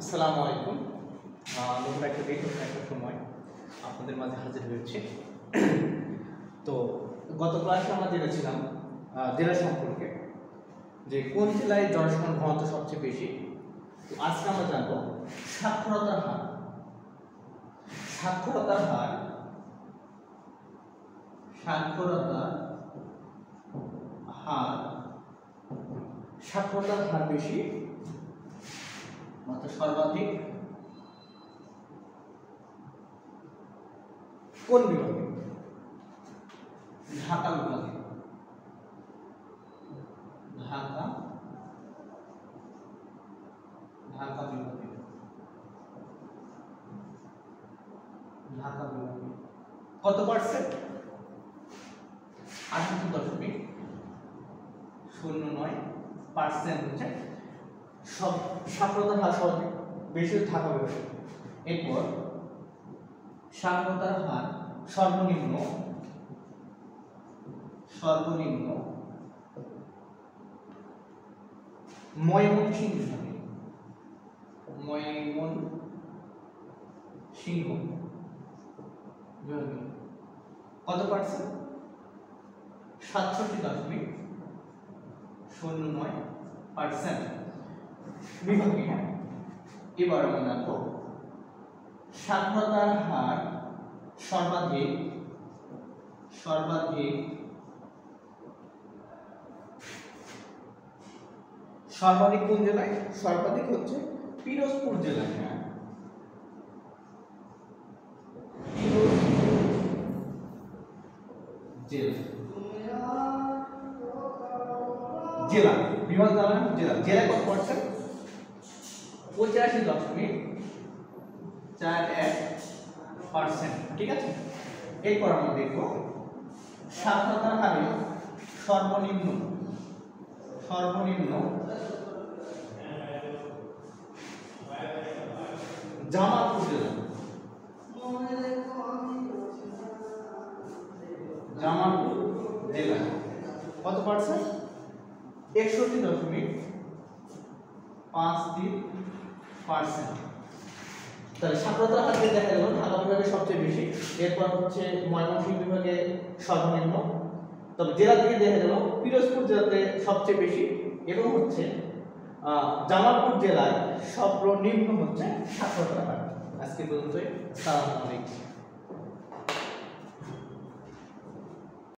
আসসালামু আলাইকুম। নতুন একটা ভিডিও একটা সময় আপনাদের মাঝে হাজির হয়েছে। তো গত ক্লাসে আমরা জেনেছিলাম জেলা সম্পর্কে, যে কোন জেলায় জনসংখ্যার ঘনত্ব সবচেয়ে বেশি। তো আজকে আমরা জানবো সাক্ষরতার হার। সাক্ষরতার হার সাক্ষরতার হার সাক্ষরতার হার বেশি অর্থাৎ সর্বাধিক কোন বিভাগে? ঢাকা বিভাগে। ঢাকা বিভাগে। ঢাকা বিভাগে কত পার্সেন্ট? 88.09% হচ্ছে সব সাক্ষরতার হার সর্বাধিক বেশি ঢাকা বিভাগে। এরপর সাক্ষরতার হার সর্বনিম্ন ময়মনসিংহ বিভাগে। ময়মনসিংহ বিভাগে কত পার্সেন্ট? 67.09% বিভাগে। এবার আমরা জানবো সাক্ষরতার হার সর্বাধিক কোন জেলায়? সর্বাধিক হচ্ছে পিরোজপুর জেলায়। জেলা বিভাগ জেলা কত পার্সেন্ট? 85.41%। ঠিক আছে। এরপর আমরা দেখব সাক্ষরতার হারে সর্বনিম্ন জামালপুর জেলা কত পার্সেন্ট? 61.53%। তাহলে সাক্ষরতার হার দেখা গেল ঢাকা বিভাগে সবচেয়ে বেশি, এরপর হচ্ছে ময়মনসিংহ বিভাগে সর্বনিম্ন, তবে জেলা থেকে দেখা গেল পিরোজপুর জেলাতে সবচেয়ে বেশি এবং হচ্ছে জামালপুর জেলায় সর্বনিম্ন হচ্ছে সাক্ষরতার হার। আজকে পর্যন্তই। আসসালামু আলাইকুম।